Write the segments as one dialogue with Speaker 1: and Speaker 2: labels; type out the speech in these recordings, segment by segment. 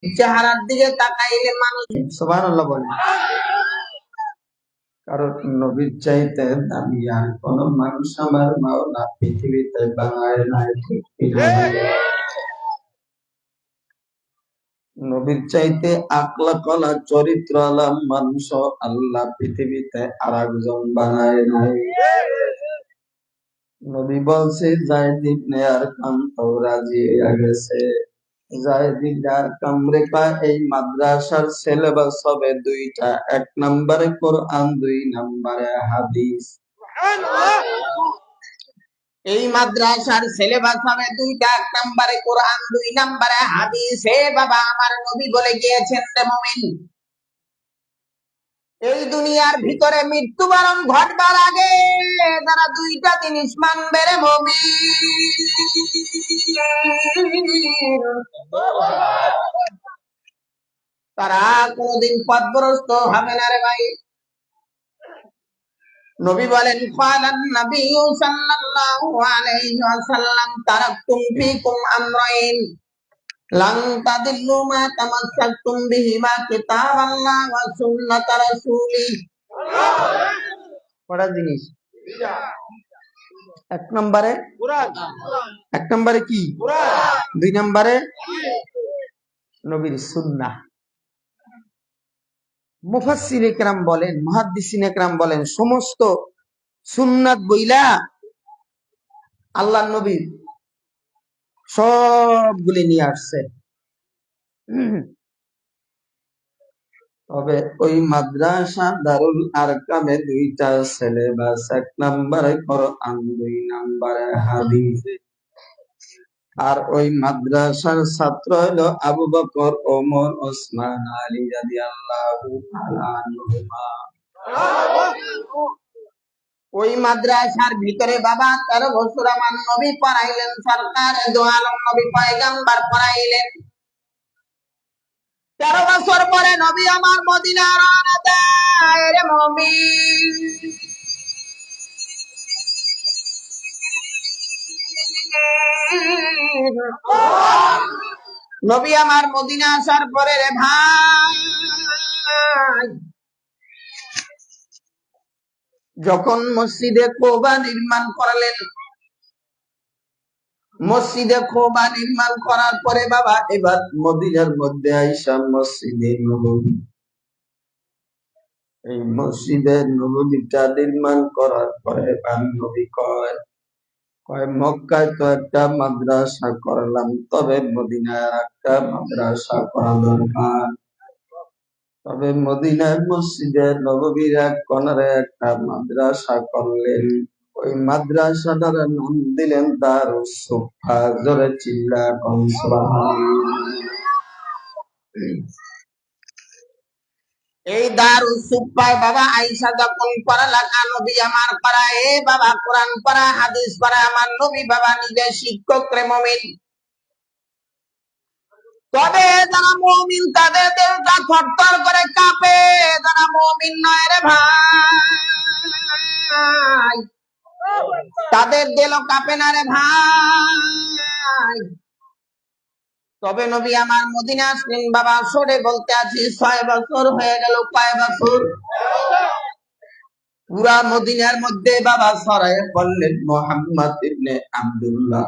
Speaker 1: চেহারার দিকে তাকাইলে মানুষ সুবহানাল্লাহ বলে। কারণ নবীর চাইতে দামি আর কোন মানুষ আমার মাওলা পৃথিবীতে বানায় নাই। ঠিক কিনা? নবীর চাইতে আকলা কলা চরিত্র আলাম মানুষ আল্লাহ পৃথিবীতে আর একজন বানায় নাই। নবী বলছে যায়েদ ইবনে আরকাম তো রাজি হয়ে গেছে। যায়েদ ইবনে আরকাম রে এই মাদ্রাসার সিলেবাস হবে দুইটা, এক নম্বরে কোরআন, দুই নম্বরে হাদিস। এই মাদ্রাসার সিলেবাস হবে দুইটা, এক নম্বরে কোরআন, দুই নম্বরে হাদিস। হে বাবা, আমার নবী বলে গিয়েছেন রে মুমিন, এই দুনিয়ার ভিতরে মৃত্যুবরণ ঘটবার আগে যারা দুইটা জিনিস মানবে রে মুমিন, তারা কোনদিন পথভ্রষ্ট হবে না রে ভাই। নবী বলেন ফালান নবী সাল্লাল্লাহু আলাইহি ওয়াসাল্লাম তারাকতুম ফিকুম আমরাইন লান তাদিল্লু মা তামাসসাকতুম বিহিমা কিতাবাল্লাহ ওয়া সুন্নাত রাসূলি। কটা জিনিস? এক নম্বরে কুরআন, এক নম্বরে কি? কুরআন, দুই নম্বরে নবীর সুন্নাহ। মুফাসসির ইকরাম বলেন, মুহাদ্দিসিন ইকরাম বলেন, সমস্ত সুন্নাত বইলা আল্লাহর নবী সবগুলি নিয়ে আসছে। তবে ওই মাদ্রাসা দারুল আরকামে দুইটা সিলেবাস, এক নম্বরে কোরআন, দুই নম্বরে হাদিস। আর ওই মাদ্রাসার ছাত্র হলো আবু বকর, ওমর, ওসমান, আলী রাদিয়াল্লাহু তাআলা আনহুমা। ওই মাদ্রাসার ভিতরে বাবা 13 বছর আমার নবী পড়াইলেন, সরকার দো আলম নবী পয়গম্বর পড়াইলেন। 13 বছর পরে নবী আমার মদিনা রওনা দেয় রে মুমিন। নবী আমার মদিনা আসার পরে রে ভাই, যখন মসজিদে কুবা নির্মাণ করলেন, মসজিদে কুবা নির্মাণ করার পরে বাবা এবার মদিনার মধ্যে আইসা মসজিদে নববী, এই মসজিদে নববীটা নির্মাণ করার পরে নবী কয় মক্কায় তো একটা মাদ্রাসা করলাম, তবে মদিনায় একটা মাদ্রাসা করা দরকার। তবে মদিনার মসজিদে নববীর এক কোণারে একটা মাদ্রাসা করলেন। ওই মাদ্রাসাটার নাম দিলেন দারুস সুফা। জোরে চিল্লা কোন সুবহানাল্লাহ। এই দারুস সুফায় বাবা আয়েশা যখন পড়ালেখা নবী আমার পড়ায়, এ বাবা কোরআন পড়ায়, হাদিস পড়ায় আমার নবী বাবা নিজে শিক্ষক রে মুমিন। তবে যারা মুমিন তাদের দেহটা থরথর করে কাঁপে, যারা মুমিন নয় রে ভাই তাদের দেহ কাঁপে না রে ভাই। তবে নবী আমার মদিনা আসলেন বাবা, সরে বলতে আছি 6 বছর হয়ে গেল। কয় বছর? পুরা মদিনার মধ্যে বাবা ছড়ায় পড়লেন মুহাম্মদ ইবনে আব্দুল্লাহ।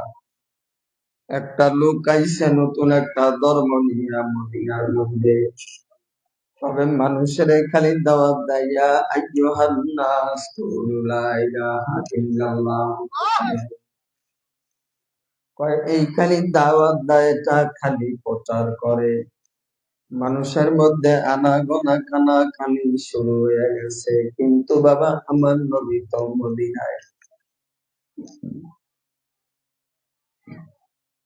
Speaker 1: একটা লোক আইসে নতুন একটা ধর্ম নিয়ে মদিনার মধ্যে। তবে মানুষের খালি দাওয়াত দেয়া আইয়ুহান নাস লা ইলাহা ইল্লাল্লাহ, কয় এই খালি দাওয়াত দেয়, এটা খালি প্রচার করে। মানুষের মধ্যে আনাগোনা কানাকানি শুরু হয়ে গেছে, কিন্তু বাবা আমার নবী তো মদিনায়।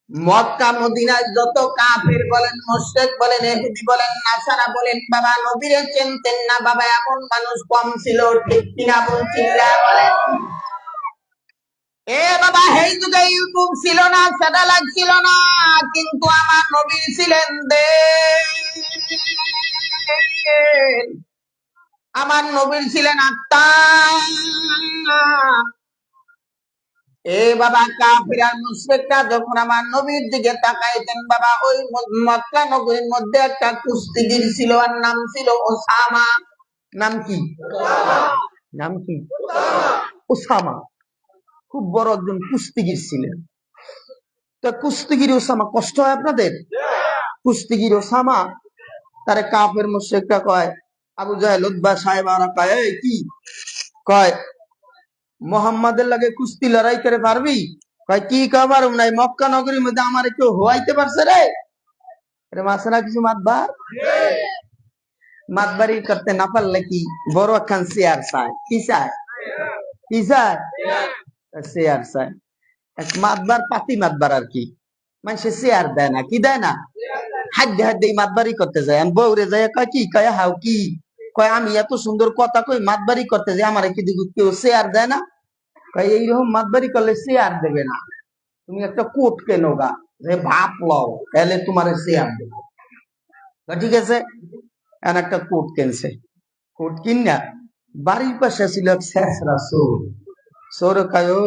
Speaker 1: মক্কা মদিনায় যত কাফের বলেন, মুশরিক বলেন, ইহুদি বলেন, নাসারা বলেন, বাবা নবীরে চিনতেন না বাবা, এমন মানুষ কম ছিল। ঠিক কিনা বলছিলেন? বলেন এ বাবা, এই যুগে ইউটিউব ছিল না, স্যাটেলাইট ছিল না, কিন্তু আমার নবী ছিলেন আমার নবীর ছিলেন আত্মা। এ বাবা কাফির মুশরিকরা যখন আমার নবীর দিকে তাকাইতেন বাবা, ওই মক্কা নগরীর মধ্যে একটা কুস্তিগির ছিল, আর নাম ছিল ওসামা। নাম কি? নাম কি? ওসামা। খুব বড় একজন কুস্তিগির ছিলেন। তো কুস্তিগির ওসামা, কষ্ট হয় আপনাদের? কুস্তিগির ওসামা তারে কাফের মুশরিকরা কয়, আবু জাহেল উতবা সাহেবারা কয়, এই কি কয়, মোহাম্মদের লাগে কুস্তি লড়াই করে পারবি? কয় কি কবার নাই, মক্কা নগরীর মধ্যে আমার কেউ হওয়াইতে পারছে রে? মাসে না কিছু মাতবার, মাতবাড়ি করতে না পারলে কি বড় একখান চেয়ার চায়। কি চায়? কি চায়? চেয়ার চায়। মাতবার পাতি মাতবার আর কি, মানুষে চেয়ার দেয় না, কি দেয় না, হাড্ডে হাড্ডে মাতবাড়ি করতে যায়। আমি বউরে যায়, কয় কি, কয় হাও কি, কয় আমি এত সুন্দর কথা কই মাতবাড়ি করতে যাই, আমার কি দিকে কেউ চেয়ার দেয় না? কয় এইরকম মাতবাড়ি করলে চেয়ার দেবে না, তুমি একটা কোট কেনো গা, যে ভাপ লও, তাহলে তোমার চেয়ার দেবে। ঠিক আছে, একটা কোট কিনছে। কোট কিনা বাড়ির পাশে ছিল শেষরা চোর। চোর কয়, ও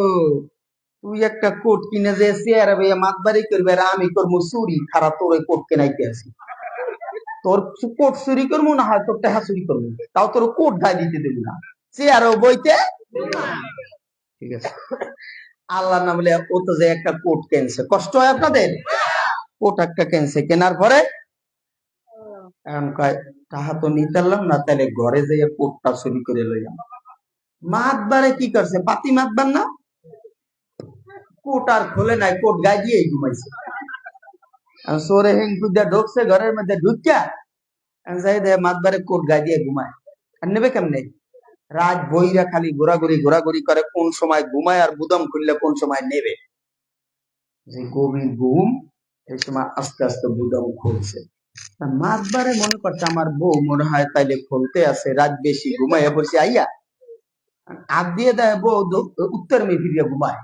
Speaker 1: তুই একটা কোট কিনে যে চেয়ারে ভাইয়া মাতবাড়ি করবে, আর আমি করবো চুরি, খারাপ তোর ওই কোট কেনাইতে আছি। তোর কোট চুরি করবো না হয় তোর টাকা চুরি করবো, তাও তোর কোট গায়ে দিতে দেবো না, চেয়ারও বইতে। ঠিক আছে, আল্লাহ না বলে ও তো যে একটা কোট কিনছে। কষ্ট হয় আপনাদের? কোট একটা কিনছে, কেনার পরে এখন কয় টাকা তো নিতে পারলাম না, তাহলে ঘরে যাইয়া কোটটা চুরি করে লইলাম। মাতবারে কি করছে, পাতি মাতবার না, কোট আর খোলে নাই, কোট গায়ে দিয়ে ঘুমাইছে। সোরে হিং খুঁজা ঢুকছে ঘরের মধ্যে, ঢুকিয়া যাই দে মাতবারে কোট গায়ে দিয়ে ঘুমায়। আর নেবে কেমনে? রাত বইরা খালি ঘোরাঘুরি ঘোরাঘুরি করে, কোন সময় ঘুমায় আর বুদম খুললে কোন সময় নেবে। যে গভীর ঘুম, এই সময় আস্তে আস্তে বুদম খুলছে। মাতবারে মনে করছে আমার বউ মনে হয় তাইলে খুলতে আছে, রাত বেশি ঘুমাইয়া পড়ছে, আইয়া হাত দিয়ে দেয় বউ উত্তর মেয়ে ফিরিয়া ঘুমায়।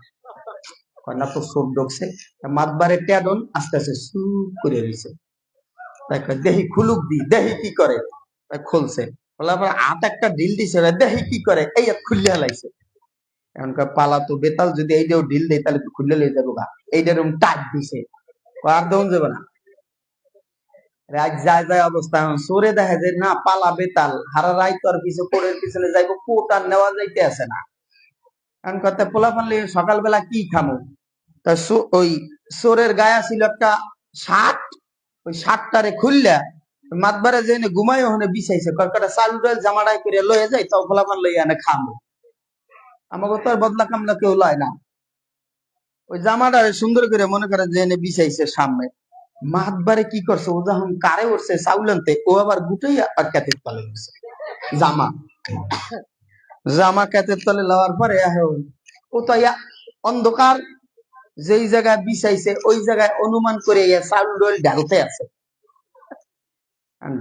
Speaker 1: না তো চোখ ঢুকছে, মাতবারে টেডন আস্তে আস্তে চুপ করে রয়েছে। দেহি খুলুক দি, দেহি কি করে, খুলছে। হাত একটা ঢিল দিছে, দেহি কি করে, এই খুললে হেলাইছে। এখনকার পালা তো বেতাল, যদি এইটাও ঢিল দেয় তাহলে তো খুললে লয়ে যাবো গা, এইটা এরকম টাইট দিছে, আর দেওয়া যাবে না। রাত যায় যায় অবস্থা, সরে দেখা যায় না পালা বেতাল, হারা রাই তো আর কিছু কোরের পিছনে যাইবো, কোট আর নেওয়া যাইতে আছে না। এখন কথা পোলা পানলে সকালবেলা কি খামো, তা ওই সোরের গায়ে ছিল একটা শার্ট, ওই শার্টটারে খুললা মাতবারে যে ঘুমাই ওখানে বিছাইছে, কয়েকটা চালু ডাল জামাটাই করে লয়ে যায়, তাও পোলা পান লইয়া এনে খামো। আমাকে তো আর বদলা কামলা কেউ লয় না। ওই জামাটারে সুন্দর করে মনে করে যে এনে বিছাইছে সামনে। মাতবারে কি করছে, ও যখন কারে উঠছে চাউল আনতে, ও আবার গুটাই আর ক্যাতের তলে উঠছে। জামা জামা ক্যাতের তলে লওয়ার পরে ও তো অন্ধকার যেই জায়গায় বিছাইছে ওই জায়গায় অনুমান করে চাউল ডোল ঢালতে আছে।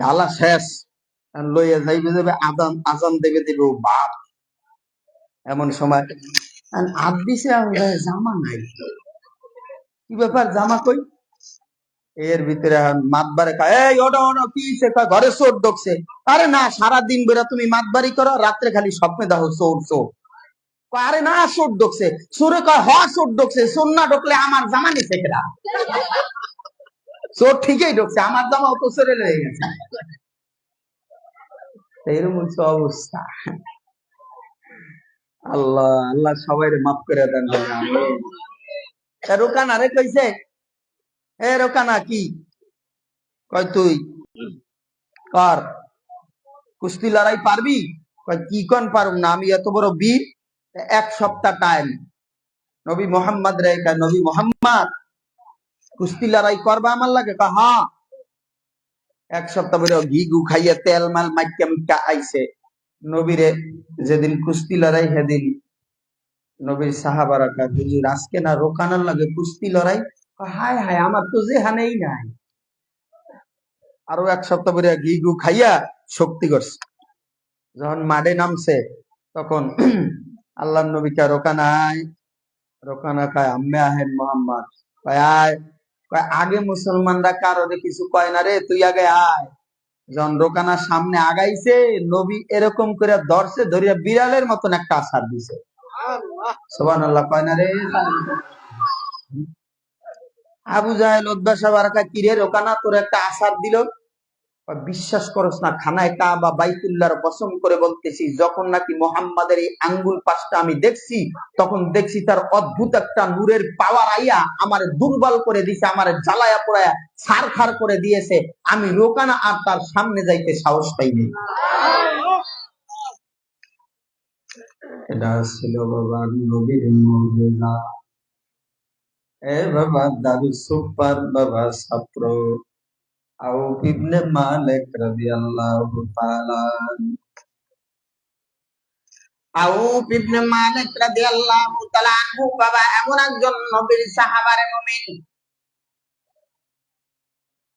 Speaker 1: ঢালা শেষ, লইয়া যাইবে যাবে আজান, আজান দেবে দেবে ও বাপ। এমন সময় হাত দিছে, জামা নাই, কি ব্যাপার, জামা কই? এর ভিতরে মাতবারে এই ওটা ওটা কি ঘরে চোর ঢুকছে। আরে না, সারাদিন বেড়া তুমি মাতবাড়ি করো, রাত্রে খালি স্বপ্নে দেখো চোর চোর। আরে না, চোর ঢুকছে। চোরে কয় হ চোর ঢুকছে, চোর না ঢুকলে আমার জামা নিছে কেডা? চোর ঠিকই ঢুকছে, আমার জামা তো চোরে লেগে গেছে। এরকম অবস্থা। আল্লাহ আল্লাহ সবাই মাফ করে দেন। রোকানা রে কইছে, এ রোকানা কি কয়, তুই কর কুস্তি লড়াই পারবি? কয় কি কোন পারুম না, আমি এত বড় বীর। এক সপ্তাহ টাইম, নবী মোহাম্মদ রে, নবী মোহাম্মদ কুস্তি লড়াই করবা আমার লাগে? হ্যাঁ। এক সপ্তাহ ধরে ঘি গু খাইয়া তেল মাল মাইকা মিকা আইছে নবীরে। যেদিন কুস্তি লড়াই সেদিন নবীর সাহাবারা কয়, হুজুর আজকে না রোকানার লাগে কুস্তি লড়াই? হায় হায়, আমার তো যেহানেই নাই। আরো এক সপ্তাহ ধরে ঘি গু খাইয়া শক্তি করছে। যখন মাঠে নামছে তখন আল্লাহ নবী কে রোকানায়, রোকানা কয় আম্মে আহেন মোহাম্মদ, কয় আয়। কয় আগে মুসলমানরা কারো কিছু কয় না রে, তুই আগে আয়। যখন রোকানার সামনে আগাইছে, নবী এরকম করে ধরছে, ধরিয়া বিড়ালের মতন একটা আছাড় দিছে। সুবহানাল্লাহ কয় না রে। আবু জাহেল উতবা সাহেব কিরে রোকানা তোর একটা আসার দিল, বিশ্বাস করস না, খানায় কাবা বাইতুল্লাহর কসম করে বলতেছি, যখন নাকি মোহাম্মদের এই আঙ্গুল পাশটা আমি দেখছি, তখন দেখছি তার অদ্ভুত একটা নূরের পাওয়ার আইয়া আমার দুর্বল করে দিছে, আমার জ্বালায়া পোড়ায়া ছারখার করে দিয়েছে। আমি রোকানা আর তার সামনে যাইতে সাহস পাইনি। এটা ছিল বাবা নবীর মুজিজা। এ বাবা দারুস সুপার বাবা ছাত্র আউফ ইবনে মালিক রাদিয়াল্লাহু তাআলা। আউফ ইবনে মালিক রাদিয়াল্লাহু তাআলা আনহু বাবা এমন একজন নবীর সাহাবারে মুমিন,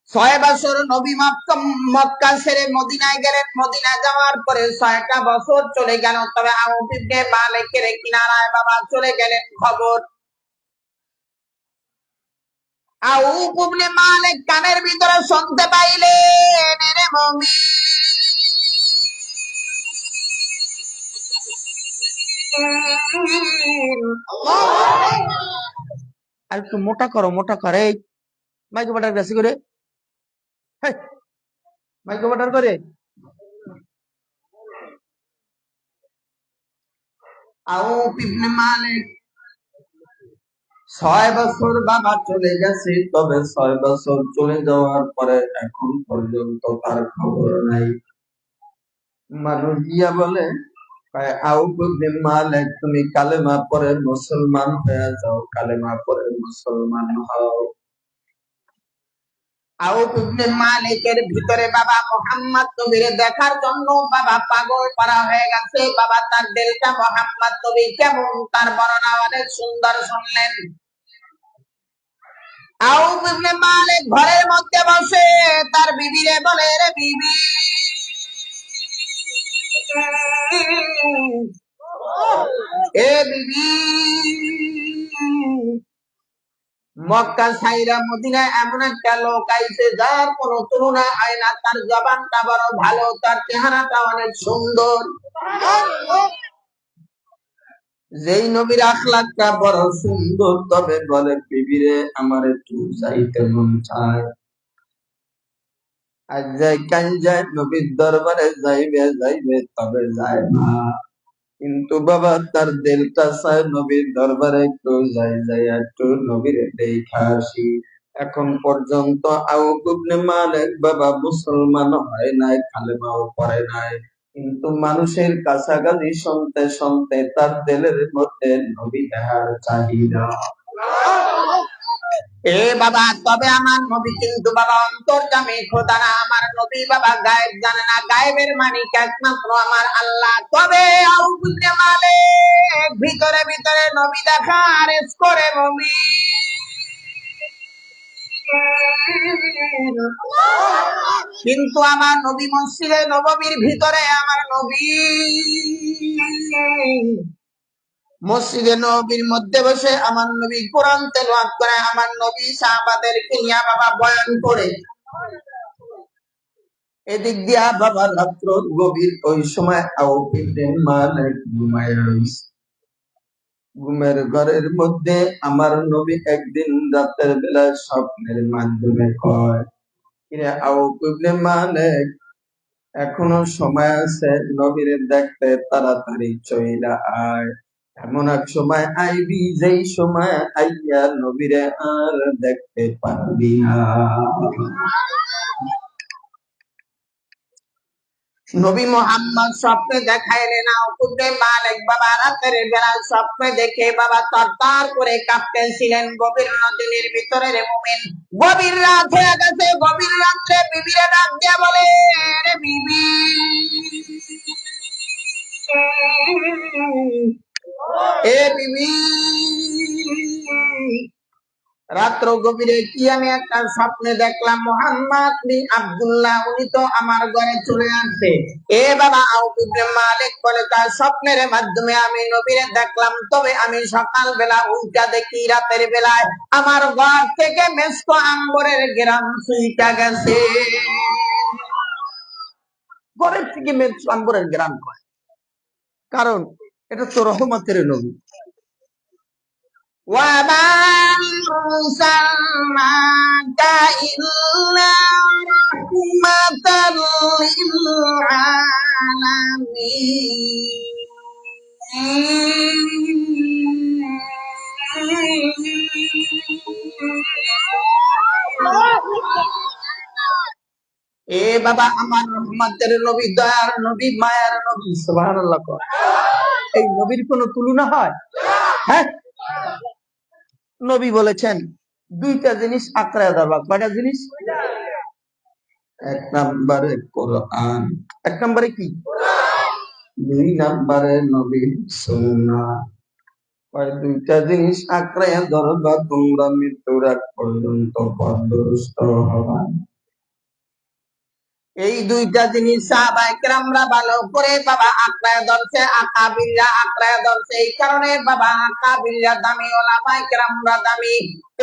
Speaker 1: 6 বছর নবী মক্কা ছেড়ে মদিনায় গেলেন। মদিনা যাওয়ার পরে 6টা বছর চলে গেল, তবে আউফ ইবনে মালিকের কিনারায় বাবা চলে গেলেন খবর। আউফ ইবনে মালিক কানের ভিতরে শুনতে পাইলেন, রে মুমিন আর একটু মোটা করো, মোটা করে মাইক্রো বাটার বেশি করে, মাইক্রো বাটার করে। আউফ ইবনে মালিক 6 বছর বাবা চলে গেছে, তবে 6 বছর চলে যাওয়ার পরে এখন পর্যন্ত তার খবর নাই। মানুষ গিয়া বলে, আউফ ইবনে মালিক তুমি কালেমা পড়ে মুসলমান হয়ে যাও, কালেমা পড়ে মুসলমান হও। আউফ ইবনে মালিকের ভিতরে বাবা মুহাম্মদ নবীর দেখার জন্য বাবা পাগল করা হয়ে গেছে। বাবা তার দিলটা মুহাম্মদ নবী কেমন তার বর্ণনা অনেক সুন্দর শুনলেন। আউফ ইবনে মালিক ঘরের মধ্যে বসে তার বিবিরে বলে, রে বিবি এ বিবি, মক্কা ছাইরা মদিনায় এমন একটা লোক আইছে যার কোনো তুলনা হয় না, তার জবানটা বড় ভালো, তার চেহারাটা অনেক সুন্দর। যেই নবীর আখলাকটা বড় সুন্দর, তবে বলে বিবিরে আমার একটু যাইতে মন চায়। আজ যাই কাল যায়, নবীর দরবারে যাইবে তবে যায় না, কিন্তু বাবা তার দিলটা চায় নবীর দরবারে একটু যাই একটু নবীর দেখা আসি। এখন পর্যন্ত আউফ ইবনে মালিক বাবা মুসলমান হয় নাই, কালেমাও পড়ে নাই, কিন্তু মানুষের কাছাকাছি শুনতে শুনতে তার দিলের মধ্যে নবী দেখার চাহিদা। এ বাবা, তবে আমার নবী কিন্তু বাবা অন্তর্যামী খোদা না, আমার নবী বাবা গায়েব জানে না, গায়েবের মালিক একমাত্র আমার আল্লাহ। তবে আউফ ইবনে মালিক ভিতরে ভিতরে নবী দেখা আরেজ করে নবী, কিন্তু আমার নবী মসজিদে নববীর ভিতরে, আমার নবী মসজিদে নবীর মধ্যে বসে আমার নবী কোরআন তেলাওয়াত করে, আমার নবী সাহাবাদেরকে নিয়ে বাবা বয়ান করে। এদিক দিয়া বাবা রাত্র গভীর, ওই সময় আউফ ইবনে মালিক ঘুমায় রইছে। ঘুমের ঘরের মধ্যে আমার নবী একদিন রাতের বেলায় স্বপ্নের মাধ্যমে কয়, কিরে আউফ ইবনে মালিক, এখনো সময় আছে, নবীরে দেখতে তাড়াতাড়ি চইলা আয়। এমন এক সময় আইবি যেই সময় আইয়া নবীরে আর দেখতে পারবি না। নবী মুহাম্মদ স্বপ্নে দেখাইলেন আউফ ইবনে মালিক বাবা রাতের বেলা স্বপ্নে দেখে বাবা তরতর করে কাঁপতেছিলেন। গভীর রাতের ভিতরে রে মুমিন, গভীর রাত হয়ে গেছে, গভীর রাত্রে বিবিরে ডাক দিয়া বলে, রে বিবি এ বিবি, রাত্র গভীরে কি আমি একটা স্বপ্নে দেখলাম, মুহাম্মদ বিন আব্দুল্লাহ উনি তো আমার ঘরে চলে আসছে। এ বাবা আউফ ইবনে মালিক বলে, তার স্বপ্নের মাধ্যমে আমি নবীরে দেখলাম, তবে আমি সকাল বেলা উল্টা দেখি রাতের বেলায় আমার ঘর থেকে মেস্ক আম্বরের গ্রাম সুইটা গেছে। ঘরের থেকে মেস্ক আম্বরের গ্রাম কয় কারণ এটা তো রহমতের নবী। وما أرسلناك إلا رحمة للعالمين। এ বাবা আমার রহমতের নবী, দয়ার নবী, মায়ার নবী। সুবহানাল্লাহ। এই নবীর কোনো তুলনা হয়? হ্যাঁ, নবী বলেছেন দুইটা জিনিস আঁকড়ায় ধরবা। কয়টা জিনিস? এক নম্বরে কোরআন, এক নম্বরে কি? দুই নম্বরে নবীর সুন্নাহ। দুইটা জিনিস আঁকড়ায় ধরবা, তোমরা মৃত্যুর আগ পর্যন্ত পথভ্রষ্ট হবা। এই দুইটা জিনিস সাহাবায়ে কেরামরা ভালো করে বাবা আঁকড়ায় ধরছে, আকাবিররা আঁকড়ায় ধরছে। এই কারণে বাবা আকাবিররা দামি, ওলামায়ে কেরামরা দামি।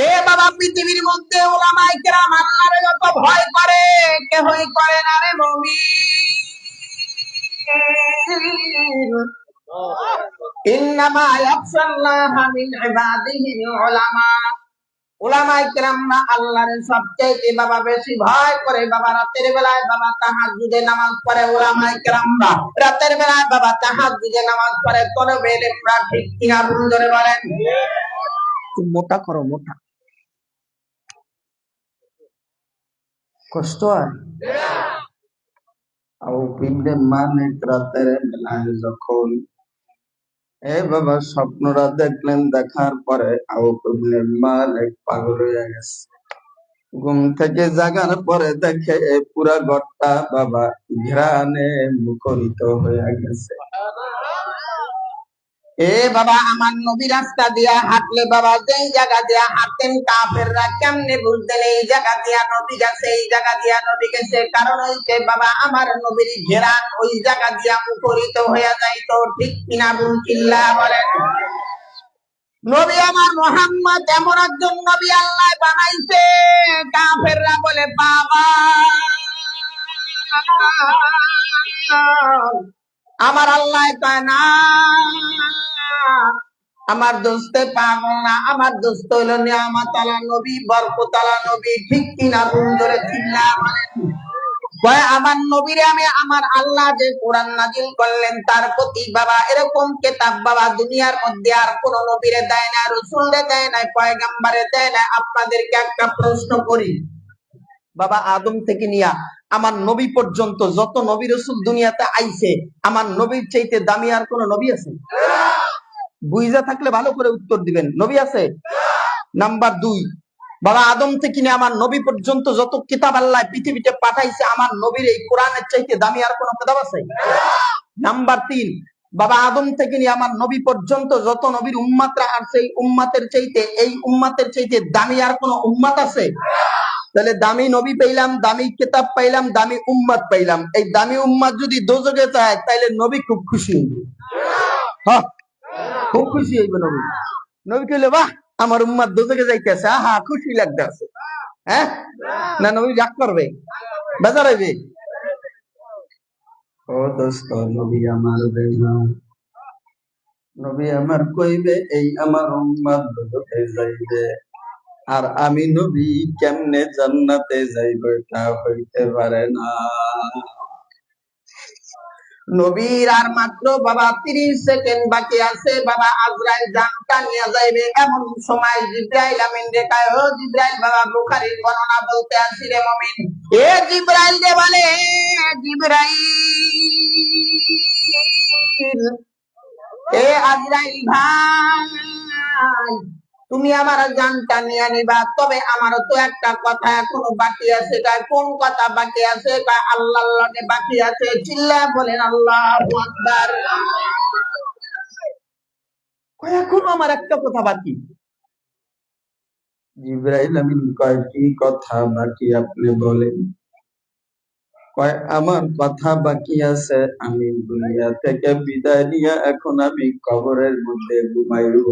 Speaker 1: এ বাবা পৃথিবীর মধ্যে ওলামায়ে কেরাম আল্লাহরে যত ভয় করে কেহই করে না রে মুমিন। ইন্নামা ইয়াখশাল্লাহা মিন ইবাদিহিল উলামা। উলামায়ে কেরামরা আল্লাহর সবচেয়ে বাবা বেশি ভয় করে। বাবা রাতের বেলায় বাবা তাহাজ্জুদে নামাজ পড়ে। উলামায়ে কেরামরা রাতের বেলায় বাবা তাহাজ্জুদে নামাজ পড়ে। তবে এলেমরা ঠিক কিনা ভুল ধরে বলেন? মোটা করো, মোটা। কষ্ট হয়। আও পিন্ডে মানে রাতের বেলায় যখন এ বাবা স্বপ্নরা দেখলেন, দেখার পরে আও পিন্ডে মালিক পাগল হয়ে গেছে। ঘুম থেকে জাগার পরে দেখে পুরা ঘরটা বাবা ঘ্রাণে মুখরিত হয়ে গেছে। এ বাবা আমার নবী রাস্তা দিয়া হাঁটলে বাবা যেই জায়গা দিয়া হাঁটতেন কাফেররা কেমনে বুঝতেন এই জায়গা দিয়া নবী গেছে, এই জায়গা দিয়া নবী গেছে? কারণ হইছে বাবা আমার নবীর ঘেরান ওই জায়গা দিয়া মুখরিত হয়ে যাইতো। ঠিক কিনা ভুল চিল্লা বলেন? নবী আমার মুহাম্মদ এমন একজন নবী আল্লাহ বানাইছে, কাফেররা বলে বাবা আমার আল্লাহ কয় না, আমার দোস্তে পাগল না, আমার দোস্ত হইল নিয়ামতালা নবী, বরকতালা নবী। ঠিক কিনা ভুল ধরে চিল্লা বলেন? কয় আমার নবীরে আমি আমার আল্লাহ যে কোরআন নাজিল করলেন তার প্রতি বাবা এরকম কিতাব বাবা দুনিয়ার মধ্যে আর কোন নবীরে দেয় না, রাসূলরে দেয় না, পয়গম্বরে দেয় না। আপনাদেরকে একটা প্রশ্ন করি, বাবা আদম থেকে নিয়া আমার নবী পর্যন্ত যত নবী রাসূল দুনিয়াতে আইছে, আমার নবীর চাইতে দামি আর কোন নবী আছে? বুঝা থাকলে ভালো করে উত্তর দিবেন, নবী আছে? নাম্বার 2, বাবা আদম থেকে নিয়ে আমার নবী পর্যন্ত যত কিতাব আল্লাহ পৃথিবীতে পাঠাইছে, আমার নবীর এই কোরআনের চাইতে দামি আর কোন কিতাব আছে? নাম্বার 3, বাবা আদম থেকে নিয়ে আমার নবী পর্যন্ত যত নবীর উম্মতরা আছে, এই উম্মতের চাইতে এই উম্মতের চাইতে দামি আর কোন উম্মত আছে? তাহলে দামি নবী পাইলাম, দামি কিতাব পাইলাম, দামি উম্মত পাইলাম। এই দামি উম্মত যদি দোজখে যায় তাহলে নবী খুব খুশি হইবে। হ্যাঁ, খুব খুশি হইবে নবী। নবী কইলে বাহ আমার উম্মত দোজখে যাইতেছে, আহা খুশি লাগতেছে। হ্যাঁ না, নবী রাগ করবে, বেজার হইবে? ও দোস্ত, নবী আমার না, নবী আমার কইবে এই আমার উম্মত দোজখে যাইবে, আর আমি নবী কেমনে জান্নাতে যাইব? এটা হইতে পারে না। নবীর আর মাত্র বাবা 30 সেকেন্ড বাকি আছে, বাবা আজরাইল জানটা নিয়ে যাইবে। এমন সময় জিবরাইল আমিন রে কয়, ও জিবরাইল, বাবা বুখারীর বর্ণনা বলতে আসি রে মুমিন। এ জিবরাইল রে বলে, জিবরাইল, এ আজরাইল ভাই, তুমি আমার জানটা নিয়ে নিবা, তবে আমারও তো একটা কথা এখনো বাকি আছে। কোন কথা বাকি আছে? আল্লাহর লগে বাকি আছে। চিল্লায় বলেন আল্লাহু আকবার। এখনো আমার একটা কথা বাকি। জিবরাইল আমিন কয়, কি কথা বাকি আপনি বলেন? কয় আমার কথা বাকি আছে, আমি দুনিয়া থেকে বিদায় নিয়ে এখন আমি কবরের মধ্যে ঘুমাইব,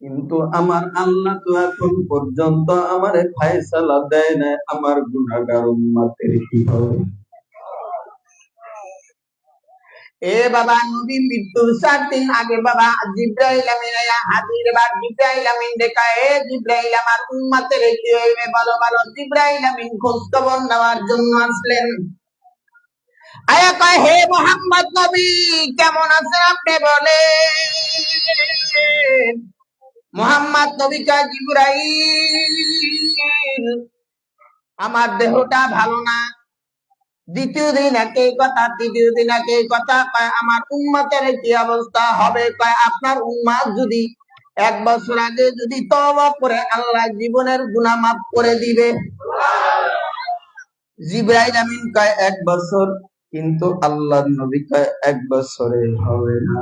Speaker 1: কিন্তু আমার আল্লাহ তো এখন পর্যন্ত আমারে ফায়সালা দেয় না আমার গুনাহগার উম্মতের কি হবে। এ বাবা নবী মৃত্যুর 4 দিন আগে বাবা জিব্রাইল আমিন হাজির বা জিব্রাইল আমিন দেখা এ জিব্রাইল আমার উম্মতের কি হইবে বলো বলো জিব্রাইল আমিন খোঁজ খবর নেওয়ার জন্য আসলেন আয়া কয় হে মোহাম্মদ নবী কেমন আছেন আপনি বলেন মোহাম্মদ নবী কয় জিব্রাইল আমার দেহটা ভালো না দ্বিতীয় দিন একই কথা তৃতীয় দিন একই কথা কয় আমার উম্মতের কি অবস্থা হবে কয় আপনার উম্মত যদি 1 বছর আগে যদি তওবা করে আল্লাহ জীবনের গুনাহ মাফ করে দিবে জিবরাইল আমিন কয় 1 বছর কিন্তু আল্লাহর নবী কয় 1 বছরে হবে না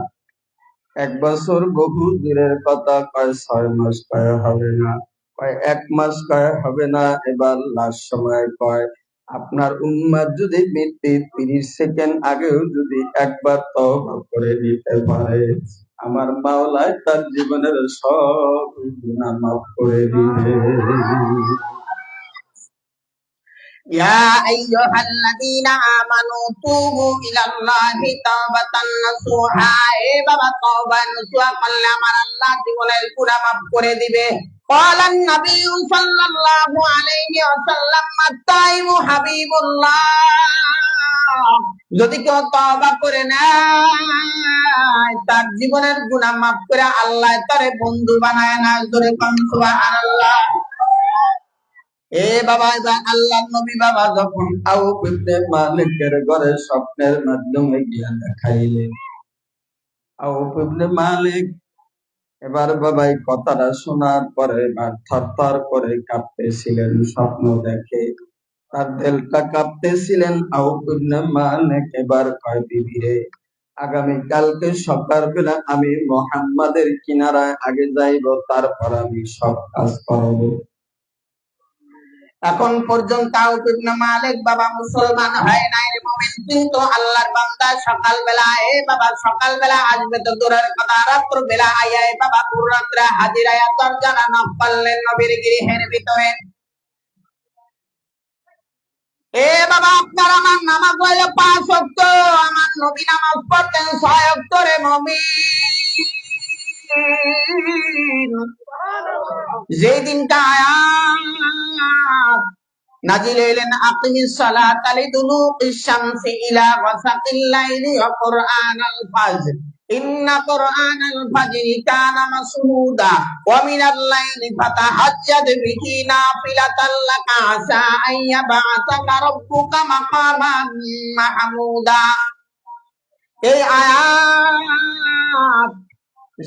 Speaker 1: 1 বছর বহু দূরের কথা কয় 6 মাস কয় হবে না কয় 1 মাস কয় হবে না এবার লাস্ট সময় কয় আপনার উম্মত যদি মৃত্যুর 30 সেকেন্ড আগেও যদি একবার তওবা করে নিতে পারে আমার মাওলায় তার জীবনের সব গুনাহ মাফ করে দিবে يا أيها الذين آمنوا توبوا إلى الله توبة نصوحا বাবা তওবা নসুহা করলে আমার আল্লাহ জীবনের গুনাহ মাফ করে দিবে قال النبي صلى الله عليه وسلم التائب حبيب الله যদি কেউ তওবা করে নেয় তার জীবনের গুনাহ মাফ করে আল্লাহ তারে বন্ধু বানায় না জোরে কোন সুবহানাল্লাহ এ বাবা আল্লাহ নবী বাবা যখন আউফ ইবনে মালিকের ঘরে স্বপ্নের মাধ্যমে গিয়া দেখাইলেন আউফ ইবনে মালিক এবার বাবা এই কথাটা শোনার পরে এবার থরথর করে কাঁপতেছিলেন স্বপ্ন দেখে তার দিলটা কাঁপতেছিলেন আউফ ইবনে মালিক এবার কয় বিবি রে আগামীকালকে সকালবেলা আমি মুহাম্মাদের কিনারায় আগে যাইব তারপর আমি সব কাজ করব এখন পর্যন্ত আউফ ইবনে মালিক বাবা মুসলমান হয় নাই রে মুমিন কিন্তু আল্লাহর বান্দা সকালবেলা বাবা সকালবেলা আসবে তো দূরের কথা রাত্র বেলা আয়া বাবা পুরো রাত্রে হাজির আয়া দরজা নক করলেন নবীর গৃহের ভিতরে বাবা আপনার আমার নামাজ হইল 5 ওয়াক্ত আমার নবী নামাজ পড়তেন 6 ওয়াক্ত রে মুমিন যেই দিনটা আয়াত নাজিল হইলেন আকিমিস সালাতা লিদুলুকিশ শামসি ইলা গাসাকিল লাইলি ওয়া কুরআনাল ফাজর ইন্না কুরআনাল ফাজরি কানা মাসহুদা ওয়া মিনাল লাইলি ফাতাহাজ্জাদ বিহি নাফিলাতাল লাকা আসা আইয়াবাতাকা রাব্বুকা মাকামান মাহমুদা এই আয়াত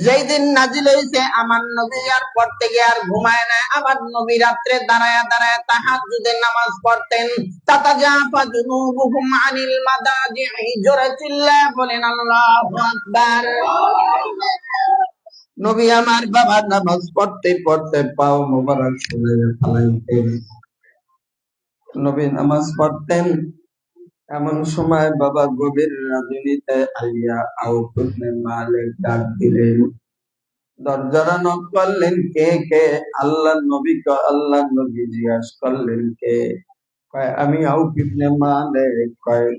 Speaker 1: যেই দিন নাজিল হইছে আমার নবী আর পড়তে গিয়ে আর ঘুমায় না আমার নবী রাত্রে দাঁড়ায়া দাঁড়ায়া তাহাজ্জুদের নামাজ পড়তেন তাতাজাফা জুনুবুহুম আনিল মাদাজি'i জোরে চিল্লায়া বলেন আল্লাহু আকবার নবী আমার বাবা নামাজ পড়তে পড়তে পাও মোবারক ফুলাইয়া ফালাইতেন নবী নামাজ পড়তেন এমন সময় বাবা গভীর রাজনীতিতে আলিয়া আউফ ইবনে মালিক ডাক দিলেন দরজাটা নক করলেন কে কে আল্লাহর নবী আল্লাহর নবী জিজ্ঞাসা করলেন কে কয় আমি আউফ ইবনে মালিক কয়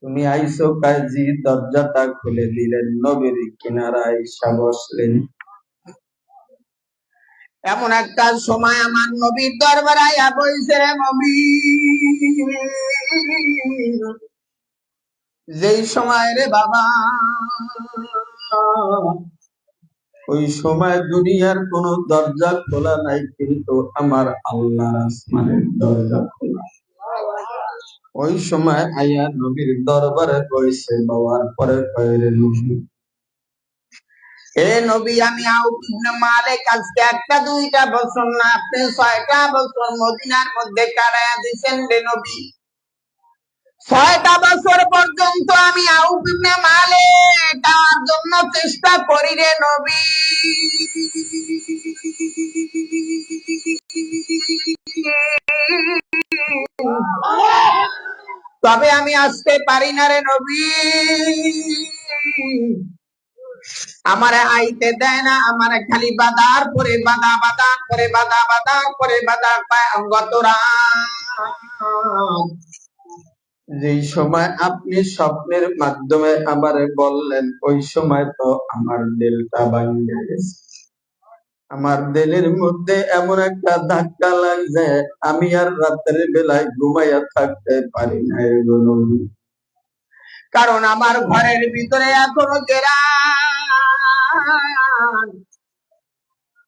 Speaker 1: তুমি আইছো কয় জি দরজাটা খুলে দিলেন নবীর কিনারায় এসে বসলেন এমন একটা সময় আমার নবীর দরবারে আয়া বইছে রে নবী যেই সময় রে বাবা ওই সময় দুনিয়ার কোন দরজা খোলা নাই কিন্তু আমার আল্লাহর আসমানের দরজা খোলা ওই সময় আয়া নবীর দরবারে বইছে বাবার পরে কইরে নবী এ নবী আমি আউফ ইবনে মালিক আজকে একটা দুইটা বছর না আপনি 6টা বছর মদিনার মধ্যে কাটায়া দিয়েছেন রে নবী 6টা বছর পর্যন্ত আমি আউফ ইবনে মালিক তার জন্য চেষ্টা করি রে নবী তবে আমি আসতে পারি না রে নবী আমারে আইতে দেয় না আমারে খালি বাধার পরে বাধা বাধার পরে বাধা বাধার পরে বাধা গত রাত যেই সময় আপনি স্বপ্নের মাধ্যমে আমারে বললেন, ওই সময় তো আমার দিলটা ভাঙে গেছে। আমার দিলের মধ্যে এমন একটা ধাক্কা লাগছে, আমি আর রাতের বেলায় ঘুমাইয়া থাকতে পারি না। কারণ আমার ঘরের ভিতরে এখনো গেরান।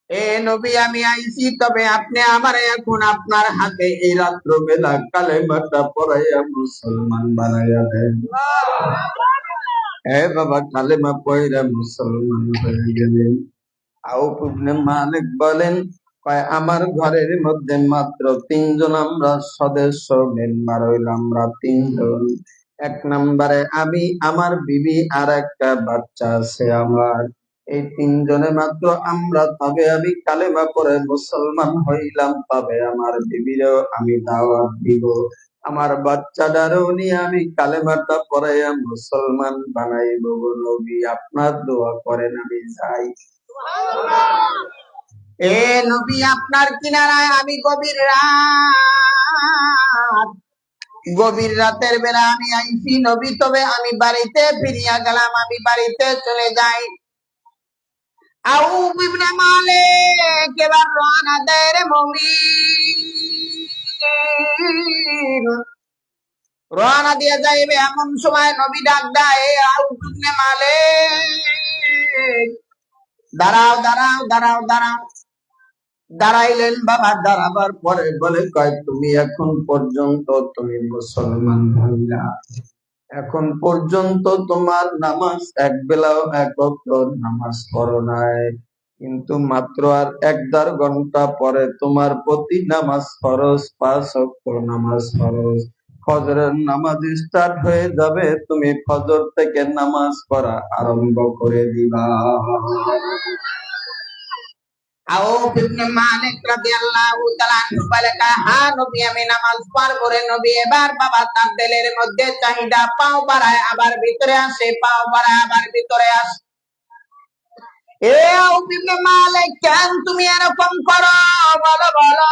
Speaker 1: এ নবী, আমি আইছি, তবে আপনি আমার এখন আপনার হাতে এই রাত্র বেলা কালেমাটা পড়াইয়া মুসলমান বানাইয়া দেন। হে বাবা, কালেমা পড়া মুসলমান হয়ে গেলেন। আউফ ইবনে মালিক বলেন, আমার ঘরের মধ্যে মাত্র তিনজন আমরা সদস্য মেম্বার হইলাম, আমরা তিনজন। এক নম্বরে আমি, আমার বিবি, আর একটা বাচ্চা আছে আমার। এই তিনজনে মাত্র আমরা, তবে আমি কালেমা পড়ে মুসলমান হইলাম, তবে আমার বিবিরও আমি দাওয়াত দিব, আমার বাচ্চাটারও নিয়ে আমি কালেমাটা পড়াইয়া মুসলমান বানাইব। নবী, আপনার দোয়া করেন, আমি যাই। এ নবী, আপনার কিনারায় আমি গভীর রাতের বেলা আমি আইছি নবী, তবে আমি বাড়িতে ফিরিয়া গেলাম, আমি বাড়িতে চলে যাই। আউফ ইবনে মালিক এবার রওনা দেয় রে মুমিন, রওনা দিয়ে যাইবে। এমন সময় নবী ডাক দেয়, আউফ ইবনে মালিক, দাঁড়াও দাঁড়াও দাঁড়াও দাঁড়াও। দাঁড়াইলেন বাবা, দাঁড়াবার পরে বলে, তুমি এখন পর্যন্ত তুমি মুসলমান হইলা, এখন পর্যন্ত তোমার নামাজ এক বেলাও এক ওয়াক্ত নামাজ পড়ো নাই, কিন্তু মাত্র আর ১.৫ ঘন্টা পরে তোমার প্রতি নামাজ ফরজ, ৫ ওয়াক্ত নামাজ ফরজ। ফজরের নামাজ স্টার্ট হয়ে যাবে, তুমি ফজর থেকে নামাজ পড়া আরম্ভ করে দিবা। আউফ ইবনে মালিক রাদিয়াল্লাহু তাআলা আনহু বলে, হ্যাঁ নবী, আমি নামাজ পড়ব রে নবী। এবার বাবা তার দিলের মধ্যে চাহিদা, পাও বাড়ায় আবার ভিতরে আসে, পাও বাড়ায় আবার ভিতরে আসে। এ আউফ ইবনে মালিক, কেন তুমি এরকম করো, বলো বলো।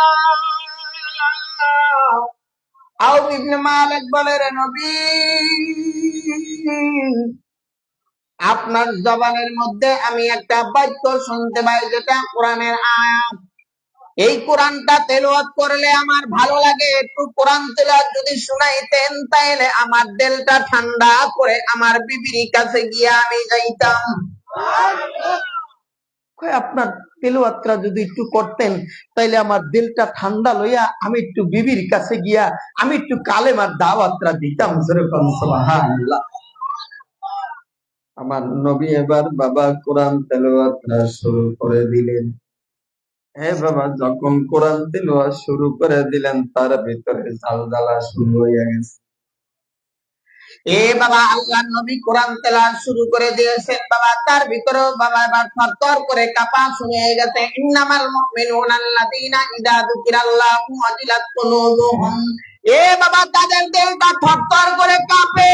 Speaker 1: আউফ ইবনে মালিক বলে, রে নবী, আপনার জবানের মধ্যে আমি একটা বাক্য শুনতে পাই, যেটা কোরআনের আয়াত। এই কোরআনটা তেলাওয়াত করলে আমার ভালো লাগে, একটু কোরআন তেলাওয়াত যদি শুনাইতেন, তাইলে আমার দিলটা ঠান্ডা করে আমার বিবির কাছে গিয়া আমি যাইতাম। আপনার তেলাওয়াতটা যদি একটু করতেন, তাইলে আমার দিলটা ঠান্ডা লইয়া আমি একটু বিবির কাছে গিয়া আমি একটু কালেমার দাওয়াতটা দিতাম। সুবহানাল্লাহ। আমার নবী এবার বাবা কোরআন তেলাওয়াতটা শুরু করে দিলেন। হে বাবা, যখন কোরআন তেলাওয়াত শুরু করে দিলেন, তার ভিতরে জালজালা শুরু হয়ে গেছে। এ বাবা, আল্লাহর নবী কোরআন তেলাওয়াত শুরু করে দিয়েছেন বাবা, তার ভিতরেও বাবা এবার থরথর করে কাঁপা শুরু হয়ে গেছে। ইন্নামাল মুমিনুনা আল্লাযীনা ইযা যুকিরাল্লাহু ওয়াজিলাত কুলুবুহুম। এ বাবা, তাদের দিলটা থরথর করে কাঁপে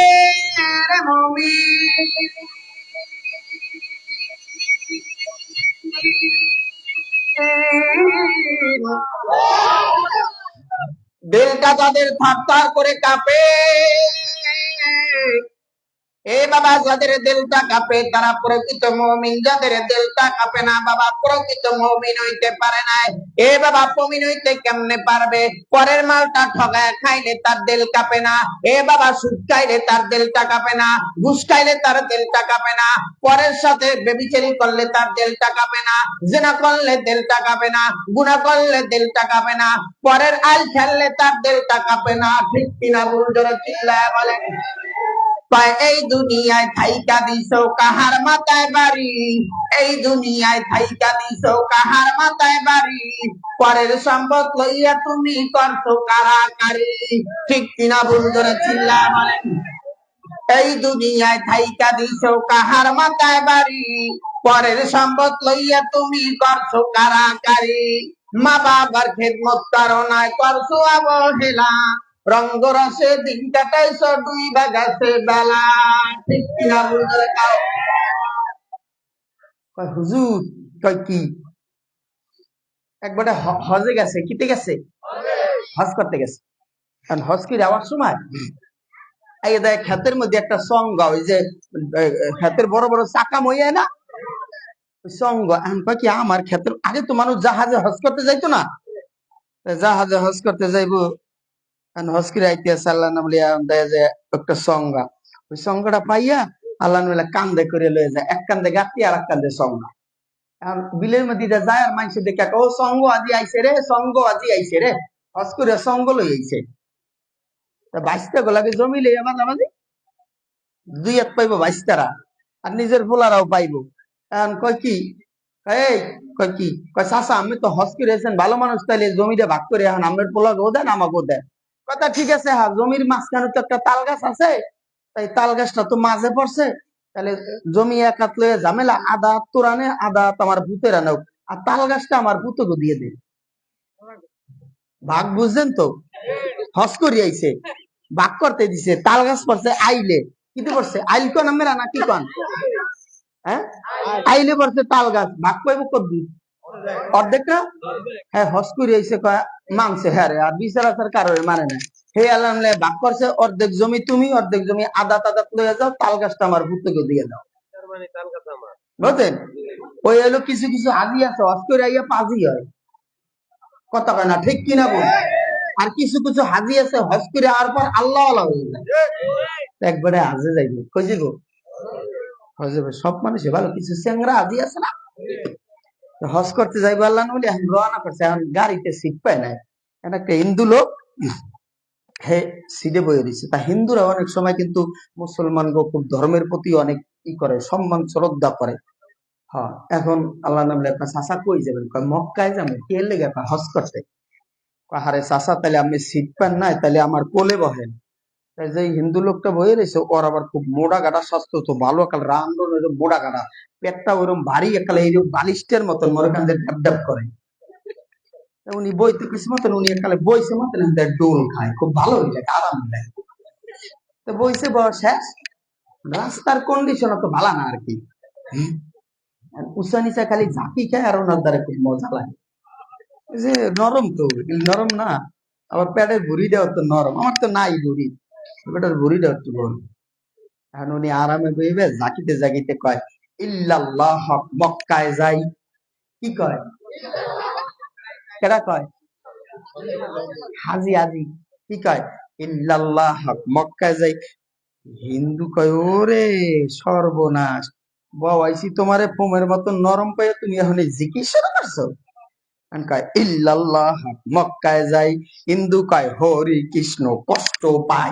Speaker 1: রে মুমিন। দিলটা তাদের থরথর করে কাঁপে। এ বাবা, যাদের দিলটা কাঁপে তারা প্রকৃত মুমিন, যাদের দিলটা কাঁপে না বাবা, প্রকৃত মুমিন হইতে পারে না। এ বাবা, মুমিন হইতে কেমনে পারবে? পরের মালটা ঠগায় খাইলে তার দিল কাঁপে না। এ বাবা, সুদ খাইলে তার দিলটা কাঁপে না, ঘুষ খাইলে তার দিলটা কাঁপে না, পরের সাথে ব্যভিচারী করলে তার দিলটা কাঁপে না, জিনা করলে দিলটা কাঁপে না, গুনাহ করলে দিলটা কাঁপে না, পরের আল খেললে তার দিলটা কাঁপে না। ঠিক কিনা? বল, জোরে চিল্লায় বলেন। এই দুনিয়ায় থাইকা দিছো কাহার মাথায় বাড়ি, এই দুনিয়ায় থাইকা দিছো কাহার মাথায় বাড়ি, পরের সম্পদ লইয়া তুমি করছো কারাকারি। ঠিক কিনা? বল, জোরে চিল্লায় বলেন। এই দুনিয়ায় থাইকা দিছো কাহার মাথায় বাড়ি, পরের সম্পদ লইয়া তুমি করছো কারাকারি। মা বাবার খেদমত করো না, করছো অবহেলা, রঙ্গ রসে দিন কাটাইছো দুই বাগাছে বেলা। ঠিক কিনা? বলতে কাও হুজুর, কয় কি? একবারে হজে গেছে, কিতে গেছে? হজ করতে গেছে। কারণ হজ কি যাওয়ার সময় এই দেখ ক্ষেতের মধ্যে একটা সঙ্গ, ওই যে ক্ষেতের বড় বড় চাকা মইয়া না, ওই সঙ্গ। এখন কয় কি আমার ক্ষেতের, আগে তো মানুষ জাহাজে হজ করতে যাইতো না, জাহাজে হজ করতে যাইবো, হজ করে আইতে আল্লাহ নাম লিয়া দেয় যে একটা সংজ্ঞা, ওই সংজ্ঞাটা পাইয়া আল্লাহ মিলা কান্দে করে লয়ে যায়, এক কান্দে গাতি আর এক কান্দে সংজ্ঞা। এখন বিলের মধ্যে যায় আর মানুষ দেখে ও সঙ্গ আজি আইছে রে, সঙ্গ আজি আইছে রে, হজ করে সঙ্গ লই আইছে। বাইশটা গোলাকে জমিলে আমার নামাজি দুই এক পাইবো বাইশটারা, আর নিজের পোলারাও পাইবো। এখন কয় কি, এই কয় কি, কয় চাচা আমি তো হজ করেছেন ভালো মানুষ, তাইলে জমিটা ভাগ করে এখন আমের পোলাকেও দেন আমাকেও দেন। কথা ঠিক আছে, হ্যাঁ জমির মাঝখানে তো একটা তাল গাছ আছে, তাই তাল গাছটা তো মাঝে পড়ছে, তাহলে জমি এক হাত লয়ে ঝামেলা, আদা হাত তোর আনে, আদা হাত আমার ভূতের আনেও, আর তাল গাছটা আমার ভূতকে দিয়ে দে। ভাগ বুঝছেন তো, হজ করি আইছে, ভাগ করতে দিছে, তাল গাছ পড়ছে আইলে, কিন্তু পড়ছে আইল কন আমরা না কি কন, হ্যাঁ আইলে পড়ছে তাল গাছ, ভাগ পাইব কদ্দুর, অর্ধেকটা। হ্যাঁ হজ করে আইছে, মানছে হ্যাঁ রে, আর বিচার আচার কারোর মানে না। হে আল্লাহ ভাগ করছে, অর্ধেক জমি তুমি, অর্ধেক জমি আদা তাদা লয়ে যাও, তাল গাছটা আমার ভূতকে দিয়ে দাও, বুঝছেন। ওই হলো কিছু কিছু হাজি আছে হজ করে আইয়া পাজি হয়, কথা কয় না ঠিক কিনা বল। আর কিছু কিছু হাজি আছে হজ করে আর পর আল্লাহ আল্লাহ হয়ে যায়, একবারে হাজে যাইব কই যাবো, সব মানুষ ভালো, কিছু চেংরা হাজি আছে না, হজ করতে যাইবো আল্লাহ বলে এখন রওনা করছে, এখন গাড়িতে সিট পায় না, একটা হিন্দু লোক হে সিটে বয়ে দিচ্ছে। তা হিন্দুরা অনেক সময় কিন্তু মুসলমান খুব ধর্মের প্রতি অনেক ই করে, সম্মান শ্রদ্ধা করে। হ্যাঁ এখন আল্লাহ নাম লেখা, চাষা কই যাবেন, মক্কায় যাবেন, কে লেগে হজ করতে, হারে চাষা তাহলে আপনি সিট পান নাই, তাহলে আমার কোলে বহেন। যে হিন্দু লোকটা বয়ে রয়েছে, ওর আবার খুব মোড়া গাড়া স্বাস্থ্য তো ভালো, একাল রান্ডন মোড়া গাড়া, পেটটা ওরকম ভারী, একাল এইরকম বালিশের মতন মনে কান ড্যাপ ড্যাপ করে। উনি বইতে কিছু মতন, উনি একালে বইছে মতন ডোল খায়, খুব ভালো লাগে, আরাম দেয়। তো বইছে বয়স শেষ, রাস্তার কন্ডিশন তো ভালো না আর কি, উঁচা নিচা খালি ঝাঁকি খায়, আর ওনার দ্বারা খুব মজা লাগে, যে নরম তো, নরম না, আবার পেটের ভুড়ি দেওয়া তো নরম, আমার তো নাই ভুড়ি, পেটের ভুড়ি দেওয়া একটু গরম। এখন উনি আরামে বইবে, জাকিতে জাকিতে কয় ইল্লাল্লাহ, মক্কায় যাই, কি কয়, কেডা কয়, হাজি হাজি, কি কয়, ইল্লাল্লাহ মক্কায় যাই। হিন্দু কয় ওরে সর্বনাশ, বাবাইছি তোমারে ফোমের মতন নরম পাইয়া তুমি এখন জিকির শুরু করছো, কয় ইল্লাল্লাহ মক্কায় যাই। হিন্দু কয় হরি কৃষ্ণ কষ্ট পাই,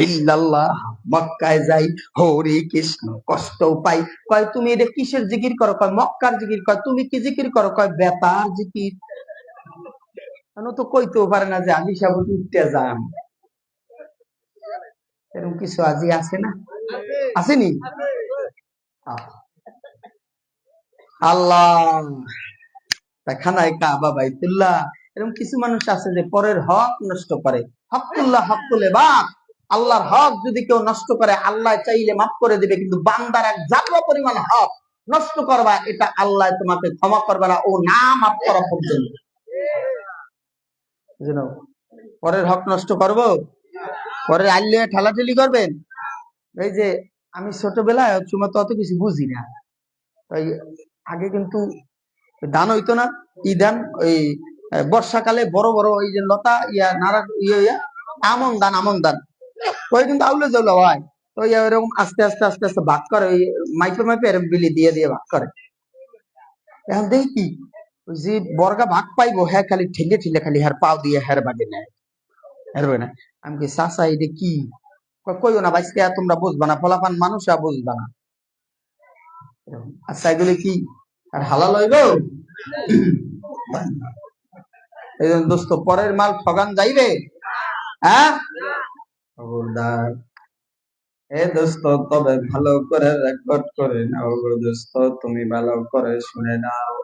Speaker 1: ইল্লাল্লাহ মক্কায় যাই, হরি কৃষ্ণ কষ্ট পাই। কয় তুমি এটা কিসের জিকির করো, কয় মক্কার জিকির। কয় তুমি কি জিকির করো, কয় বেতার জিকির। তো কইতেও পারে না যে আমি সাবুত উঠতে যান, এরকম কিছু আজি আছে না, আসেনি। আল্লাহ খানায় কাবা বাইতুল্লাহ, এরকম কিছু মানুষ আছে যে পরের হক নষ্ট করে, হকুল্লাহ হকুলে বা, আল্লাহর হক যদি কেউ নষ্ট করে আল্লাহ চাইলে মাফ করে দিবে, কিন্তু বান্দার এক জাতীয় পরিমাণ হক নষ্ট করবা, এটা আল্লাহ তোমাকে ক্ষমা করবে না, ও না মাফ করা পর্যন্ত। পরের হক নষ্ট করবো, পরের আল্লে ঠেলাঠেলি করবেন। এই যে আমি ছোটবেলায় তোমার তো অত কিছু বুঝি না, তাই আগে কিন্তু ধান হইতো না, ই ধান ওই বর্ষাকালে বড় বড় ওই যে লতা ইয়া নারা ইয়া আমন ধান, আমন ধান, ওই কিন্তু আউলে জল হয়, তো এরকম আস্তে আস্তে আস্তে আস্তে ভাগ করে, ওই মাইপে মাইপে এরকম বিলি দিয়ে দিয়ে ভাগ করে। এখন দেখি কি, ওই যে বর্গা ভাগ পাইবো, হ্যাঁ খালি ঠেলে ঠেলে খালি হার পাও দিয়ে হের বাগে নেয়, হেরবে না। আমি কি চাচা এটা কি, কইও না বাইসকে, তোমরা বুঝবা না, ফলাফান মানুষ বুঝবা না। আচ্ছা এগুলি কি আর হালাল হইব? এই জন্য দোস্ত পরের মাল ঠগান যাইবে, হ্যাঁ খবরদার। এ দোস্ত তবে ভালো করে রেকর্ড করে নাও গো দোস্ত, তুমি ভালো করে শুনে নাও।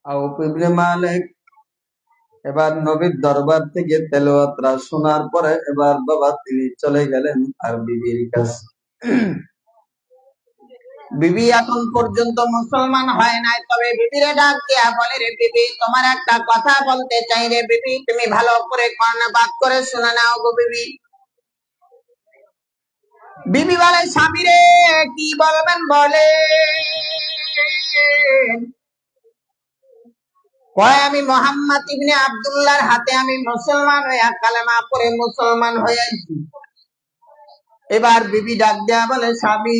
Speaker 1: আউফ ইবনে মালিক এবার নবীর দরবার থেকে তেলাওয়াতরা শোনার পরে এবার বাবা তিনি চলে গেলেন তার বিবির কাছে। বিবি এখন পর্যন্ত মুসলমান হয় নাই, তবে বিবিরে ডাক দিয়া বলে, রে বিবি, তোমার একটা কথা বলতে চাই রে বিবি, তুমি ভালো করে কর্ণপাত করে শুনে নাও গো বিবি। বিবি বলে, স্বামী রে, কি বলবেন বলে। কয়, আমি মোহাম্মদ ইবনে আব্দুল্লাহর হাতে আমি মুসলমান হইয়া কালেমা পড়ে মুসলমান হয়েছি। এবার বিবি ডাক দেয়া বলে, স্বামী,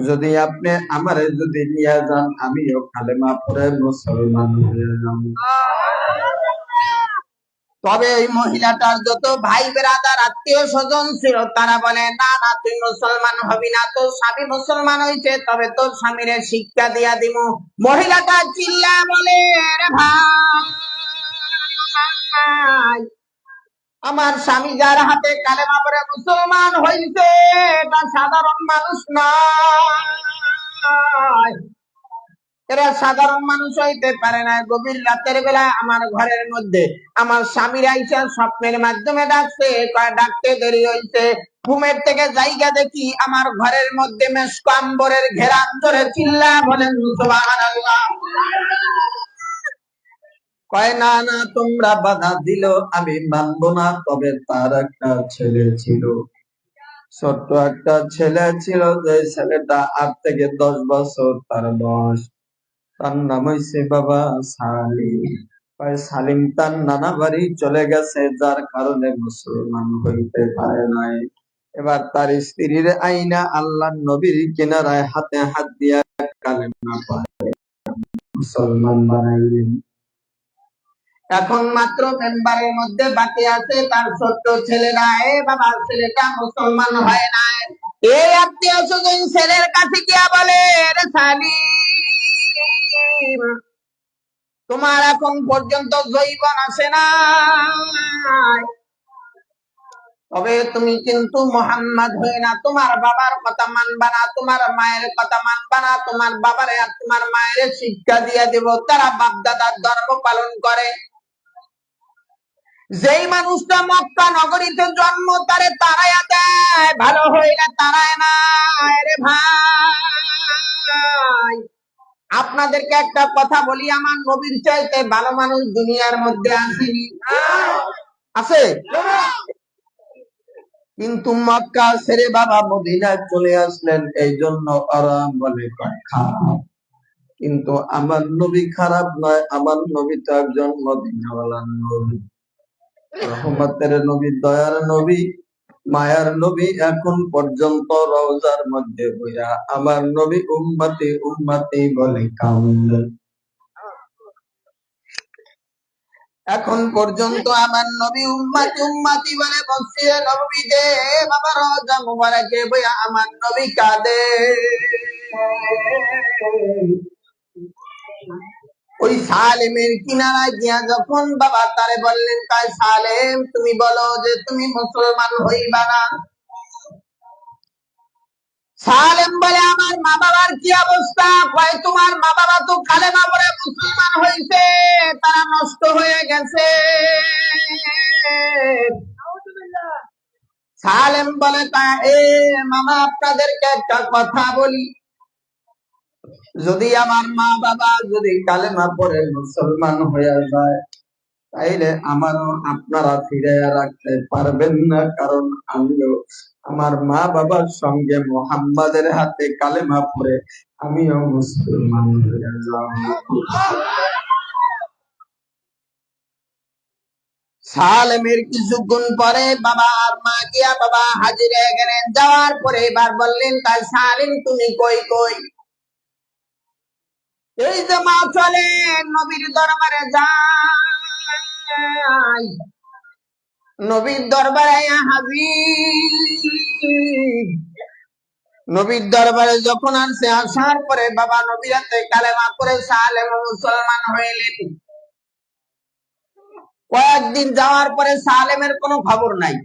Speaker 1: যদি আপনি আমারে যদি নিয়ে যান, আমিও কালেমা পড়ে মুসলমান হয়ে যাব। তবে এই মহিলাটার যত ভাই বেরাদার আত্মীয় স্বজন ছিল, তারা বলে, না না, তুই মুসলমান হবি না, তোর স্বামী মুসলমান হয়েছে, তবে তোর স্বামীরে শিক্ষা দিয়া দিব। মহিলাটা চিল্লা বলে, রে ভাই, আমার স্বামী যার হাতে কালেমা পড়ে মুসলমান হয়েছে, এটা সাধারণ মানুষ নয়, এরা সাধারণ মানুষ হইতে পারে না। গভীর রাতের বেলা আমার ঘরের মধ্যে আমার স্বামীর আইসা স্বপ্নের মাধ্যমে ডাকছে, ডাকতে দেরি হইছে, ঘুমের থেকে জায়গা দেখি আমার ঘরের মধ্যে মেশকাম্বরের ঘেরান ধরে চিল্লা বলেন সুবহানাল্লাহ। কয়, না না, তোমরা বাধা দিল, আমি মানবো না। তবে তার একটা ছেলে ছিল, ছোট্ট একটা ছেলে ছিল, যে ছেলেটা 8 থেকে 10 বছর তার বয়স। তার নাম হইছে বাবা সালিম। সালিম তার নানা বাড়ি চলে গেছে, যার কারণে মুসলমান হইতে পারে নাই। এবার তার স্ত্রীর আইনা আল্লাহ নবীর কিনারায় হাতে হাত দিয়া কালেমা পড়ে মুসলমান বানাইলেন। এখন মাত্র মেম্বারের মধ্যে বাকি আছে তার ছোট্ট ছেলেরা। এ বাবা, ছেলেটা মুসলমান হয় নাই। এই আত্মীয় স্বজন ছেলের কাছে গিয়া বলে, রে সালিম, তোমার এখন পর্যন্ত জৈবন আসে না, তবে তুমি কিন্তু মোহাম্মদ হয়ে না, তোমার বাবার কথা মানবা না, তোমার মায়ের কথা মানবা না, তোমার বাবারে আর তোমার মায়ের শিক্ষা দিয়ে দেব। তারা বাপ দাদার ধর্ম পালন করে। যেই মানুষটা মক্কা নগরীতে জন্ম, তারে তারাইয়া দেয়, ভালো হইলে তারায় না। রে ভাই, আপনাদেরকে একটা কথা বলি, আমার নবীর চাইতে ভালো মানুষ দুনিয়ার মধ্যে আসেনি, আছে? কিন্তু মক্কা ছেড়ে বাবা মদিনায় চলে আসলেন, এই জন্য ওরা বলে খারাপ। কিন্তু আমার নবী খারাপ নয়, আমার নবী তো একজন মদিনাওয়ালার নবী, রহমতের নবী, দয়ার নবী, মায়ার নবী। এখন পর্যন্ত রওজার মধ্যে বইয়া আমার নবী উম্মতি উম্মতি বলে কান্দে। এখন পর্যন্ত আমার নবী উম্মতি উম্মতি বলে মসজিদে নববীতে বাবা রওজা মুবারকে বইয়া আমার নবী কাঁদে। ওই সালেমের কিনারায় গিয়া যখন বাবা তারে বললেন, তাই সালেম, তুমি বলো যে তুমি মুসলমান হইবা না। সালেম বলে, আমার মা বাবার কি অবস্থা? কয়, তোমার মা বাবা তো কালেমা পড়ে মুসলমান হইছে, তারা নষ্ট হয়ে গেছে। সালেম বলে, তা এ মামা, আপনাদেরকে একটা কথা বলি, যদি আমার মা বাবা যদি কালেমা পড়ে মুসলমান হয়ে যায়, তাইলে আমারও আপনারা ফিরে রাখতে পারবেন না, কারণ আমিও আমার মা বাবার সঙ্গে মোহাম্মদের হাতে কালেমা পড়ে আমিও মুসলমান হয়ে যাব। সালেমের কিছুক্ষণ পরে বাবা আর মা গিয়া বাবা হাজির হয়ে গেলেন। যাওয়ার পরে এবার বললেন, তাই সালেম, তুমি কই কই? এই যে মা চলে নবীর দরবারে যাই, নবীর দরবারে হাজির। নবীর দরবারে যখন আসছে, আসার পরে বাবা নবীর হাতে কালেমা পড়ে সালেম মুসলমান হইলেন। কয়েকদিন যাওয়ার পরে সালেমের কোনো খবর নাই,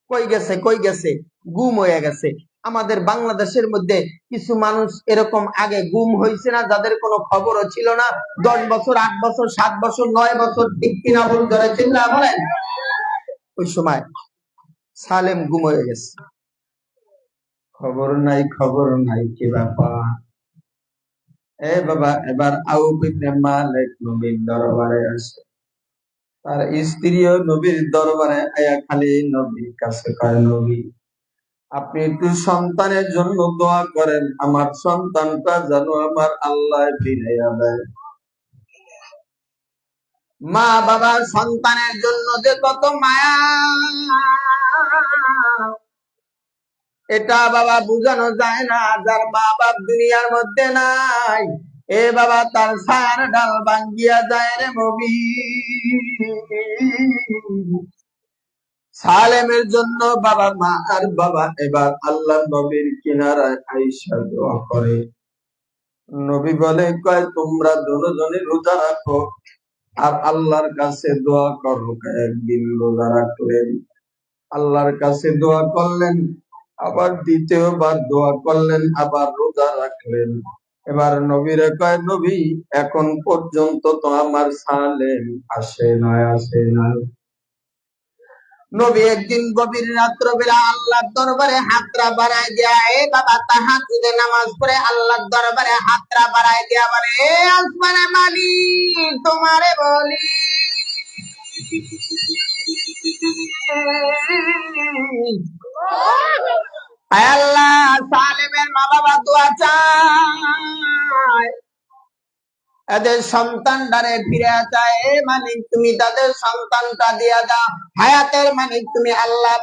Speaker 1: কই গেছে কই গেছে, গুম হয়ে গেছে। আমাদের বাংলাদেশের মধ্যে কিছু মানুষ এরকম আগে গুম হয়েছে না, যাদের কোনো খবরও ছিল না, 10 বছর 8 বছর 7 বছর 9 বছর, ঠিক কিনা ভুল ধরে চিন্তা বলেন? ওই সময় সালেম গুম হয়ে গেছে। খবর নাই কি ব্যাপার। এ বাবা, এবার আউফ ইবনে মালিক নবীর দরবারে আসে। তার স্ত্রীও নবীর দরবারে আয়া খালি নবীর কাছে কয়, নবী আপনি একটু সন্তানের জন্য দোয়া করেন, আমার সন্তানটা যেন আমার আল্লাহ ফিরাইয়া দেয়। মা বাবা সন্তানের জন্য যে কত মায়া, এটা বাবা বুঝানো যায় না। যার মা বাপ দুনিয়ার মধ্যে নাই, এ বাবা তার ছায়ার ডাল ভাঙ্গিয়া যায় রে নবী। সালেমের জন্য বাবা মা আর বাবা এবার আল্লাহ নবীর কিনারায় আইসা দোয়া করে। নবী বলে, কয় তোমরা দুজনে রোজা রাখো আর আল্লাহর কাছে দোয়া করো। একদিন রোজা রাখলেন, আল্লাহর কাছে দোয়া করলেন, আবার দ্বিতীয়বার দোয়া করলেন, আবার রোজা রাখলেন। এবার নবীরে কয়, নবী এখন পর্যন্ত তো আমার সালেম আসে না। নবী একদিন গভীর রাত্র বেলা আল্লাহর দরবারে হাতরা বাড়ায় দিয়া, এ বাবা তাহাজ্জুদে নামাজ পড়ে আল্লাহর দরবারে হাতরা বাড়ায় দিয়া বলে, এ আসমানের মালিক তোমারে বলি, আয় আল্লাহ সালেমের মা বাবা দোয়া চায়, এদের সন্তানটারে ফিরে চায়। এ মালিক তুমি তাদের সন্তানটা দিয়া দাও। হায়াতের মালিক তুমি আল্লাহ।